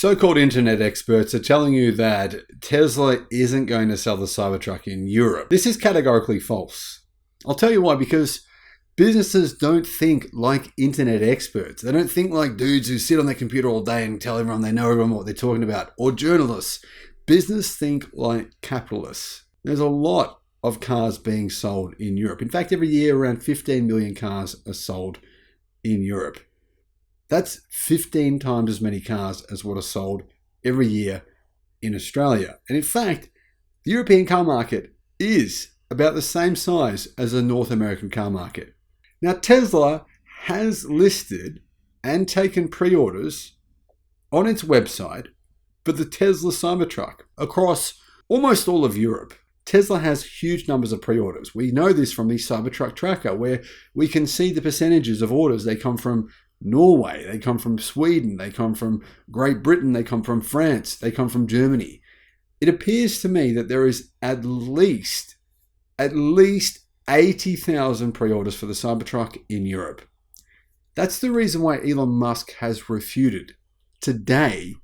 So-called internet experts are telling you that Tesla isn't going to sell the Cybertruck in Europe. This is categorically false. I'll tell you why, because businesses don't think like internet experts. They don't think like dudes who sit on their computer all day and tell everyone they know everyone what they're talking about, or journalists. Business think like capitalists. There's a lot of cars being sold in Europe. In fact, every year around 15 million cars are sold in Europe. That's 15 times as many cars as what are sold every year in Australia. And in fact, the European car market is about the same size as the North American car market. Now, Tesla has listed and taken pre-orders on its website for the Tesla Cybertruck across almost all of Europe. Tesla has huge numbers of pre-orders. We know this from the Cybertruck tracker, where we can see the percentages of orders. They come from Norway, they come from Sweden, they come from Great Britain, they come from France, they come from Germany. It appears to me that there is at least 80,000 pre-orders for the Cybertruck in Europe. That's the reason why Elon Musk has refuted today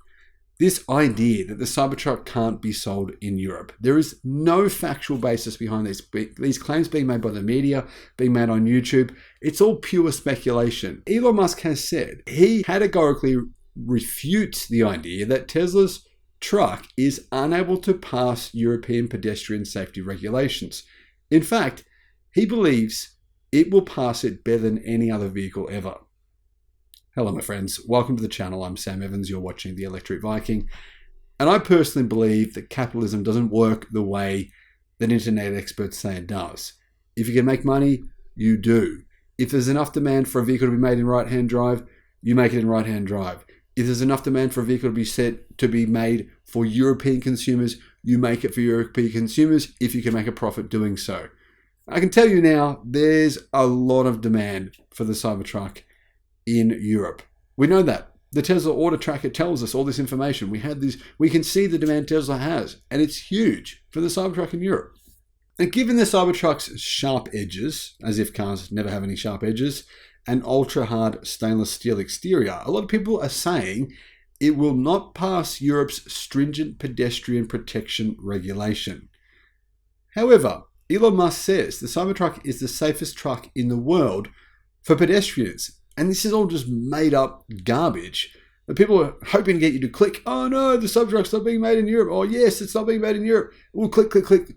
this idea that the Cybertruck can't be sold in Europe. There is no factual basis behind these claims being made by the media, being made on YouTube. It's all pure speculation. Elon Musk has said he categorically refutes the idea that Tesla's truck is unable to pass European pedestrian safety regulations. In fact, he believes it will pass it better than any other vehicle ever. Hello, my friends. Welcome to the channel. I'm Sam Evans. You're watching the Electric Viking. And I personally believe that capitalism doesn't work the way that internet experts say it does. If you can make money, you do. If there's enough demand for a vehicle to be made in right-hand drive, you make it in right-hand drive. If there's enough demand for a vehicle to be made for European consumers, you make it for European consumers if you can make a profit doing so. I can tell you now, there's a lot of demand for the Cybertruck in Europe. We know that. The Tesla order tracker tells us all this information. We can see the demand Tesla has, and it's huge for the Cybertruck in Europe. And given the Cybertruck's sharp edges, as if cars never have any sharp edges, and ultra-hard stainless steel exterior, a lot of people are saying it will not pass Europe's stringent pedestrian protection regulation. However, Elon Musk says the Cybertruck is the safest truck in the world for pedestrians. And this is all just made up garbage. But people are hoping to get you to click, oh no, the Cybertruck's not being made in Europe. Oh yes, it's not being made in Europe. Oh, click, click, click.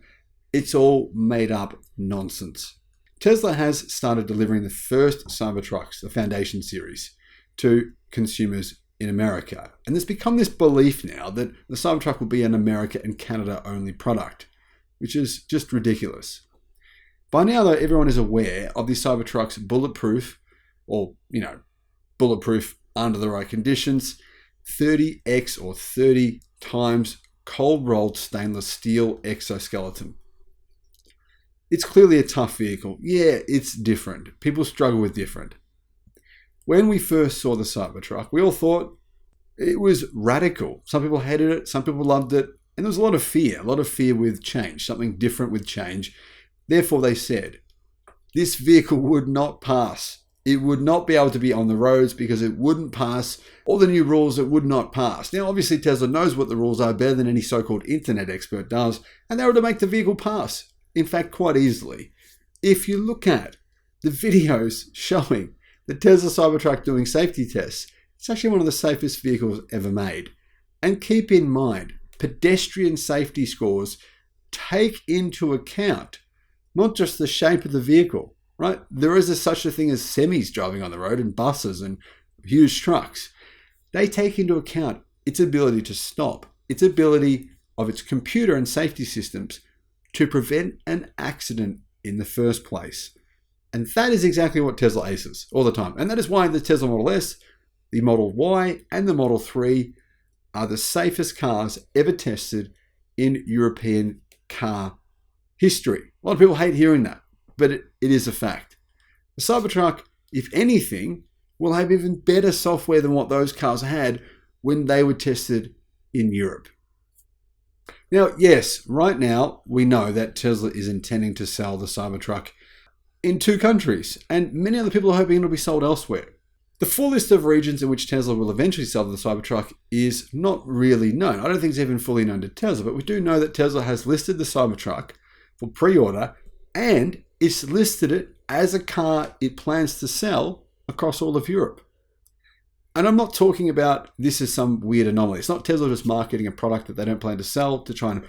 It's all made up nonsense. Tesla has started delivering the first Cybertrucks, the Foundation series, to consumers in America. And there's become this belief now that the Cybertruck will be an America and Canada only product, which is just ridiculous. By now, though, everyone is aware of the Cybertruck's bulletproof, or, bulletproof under the right conditions, 30x or 30 times cold-rolled stainless steel exoskeleton. It's clearly a tough vehicle. Yeah, it's different. People struggle with different. When we first saw the Cybertruck, we all thought it was radical. Some people hated it, some people loved it, and there was a lot of fear with change, something different with change. Therefore, they said, this vehicle would not pass. It would not be able to be on the roads because it wouldn't pass all the new rules. It would not pass. Now, obviously, Tesla knows what the rules are better than any so-called internet expert does, and they were to make the vehicle pass. In fact, quite easily. If you look at the videos showing the Tesla Cybertruck doing safety tests, it's actually one of the safest vehicles ever made. And keep in mind, pedestrian safety scores take into account not just the shape of the vehicle, right? There is such a thing as semis driving on the road and buses and huge trucks. They take into account its ability to stop, its ability of its computer and safety systems to prevent an accident in the first place. And that is exactly what Tesla aces all the time. And that is why the Tesla Model S, the Model Y, and the Model 3 are the safest cars ever tested in European car history. A lot of people hate hearing that, but it is a fact. The Cybertruck, if anything, will have even better software than what those cars had when they were tested in Europe. Now, yes, right now we know that Tesla is intending to sell the Cybertruck in 2 countries, and many other people are hoping it'll be sold elsewhere. The full list of regions in which Tesla will eventually sell the Cybertruck is not really known. I don't think it's even fully known to Tesla, but we do know that Tesla has listed the Cybertruck for pre-order and it's listed it as a car it plans to sell across all of Europe. And I'm not talking about this as some weird anomaly. It's not Tesla just marketing a product that they don't plan to sell to try and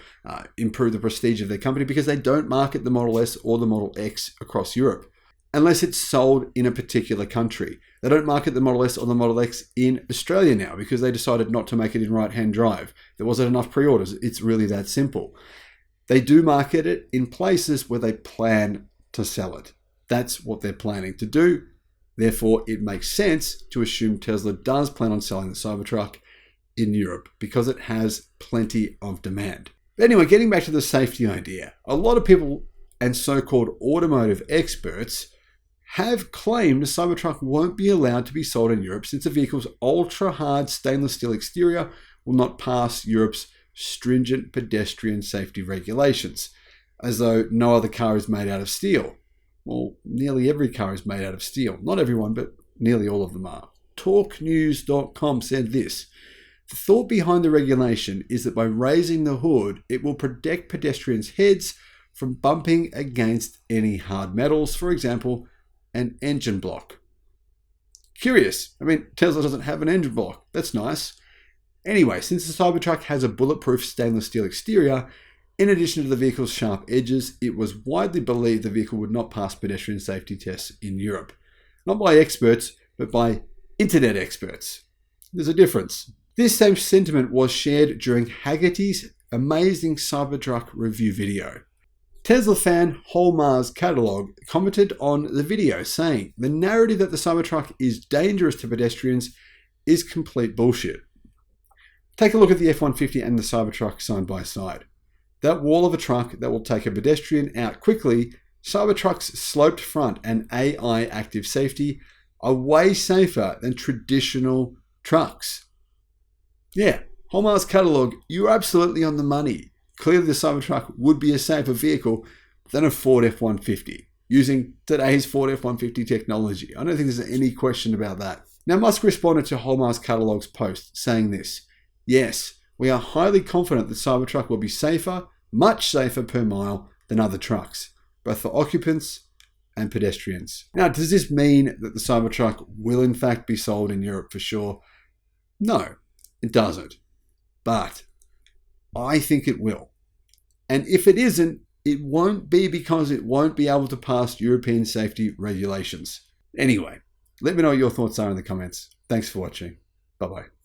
improve the prestige of their company, because they don't market the Model S or the Model X across Europe unless it's sold in a particular country. They don't market the Model S or the Model X in Australia now because they decided not to make it in right-hand drive. There wasn't enough pre-orders. It's really that simple. They do market it in places where they plan to sell it. That's what they're planning to do. Therefore, it makes sense to assume Tesla does plan on selling the Cybertruck in Europe because it has plenty of demand. But anyway, getting back to the safety idea, a lot of people and so-called automotive experts have claimed the Cybertruck won't be allowed to be sold in Europe since the vehicle's ultra-hard stainless steel exterior will not pass Europe's stringent pedestrian safety regulations, as though no other car is made out of steel. Well, nearly every car is made out of steel. Not everyone, but nearly all of them are. TalkNews.com said this: the thought behind the regulation is that by raising the hood, it will protect pedestrians' heads from bumping against any hard metals, for example, an engine block. Curious. I mean, Tesla doesn't have an engine block. That's nice. Anyway, since the Cybertruck has a bulletproof stainless steel exterior, in addition to the vehicle's sharp edges, it was widely believed the vehicle would not pass pedestrian safety tests in Europe. Not by experts, but by internet experts. There's a difference. This same sentiment was shared during Haggerty's amazing Cybertruck review video. Tesla fan Holmar's Catalog commented on the video saying, the narrative that the Cybertruck is dangerous to pedestrians is complete bullshit. Take a look at the F-150 and the Cybertruck side by side. That wall of a truck that will take a pedestrian out quickly, Cybertruck's sloped front and AI active safety are way safer than traditional trucks. Yeah, Holmar's Catalog, you're absolutely on the money. Clearly the Cybertruck would be a safer vehicle than a Ford F-150, using today's Ford F-150 technology. I don't think there's any question about that. Now, Musk responded to Holmar's Catalog's post saying this: yes, we are highly confident that Cybertruck will be safer, much safer per mile than other trucks, both for occupants and pedestrians. Now, does this mean that the Cybertruck will in fact be sold in Europe for sure? No, it doesn't. But I think it will. And if it isn't, it won't be because it won't be able to pass European safety regulations. Anyway, let me know what your thoughts are in the comments. Thanks for watching. Bye-bye.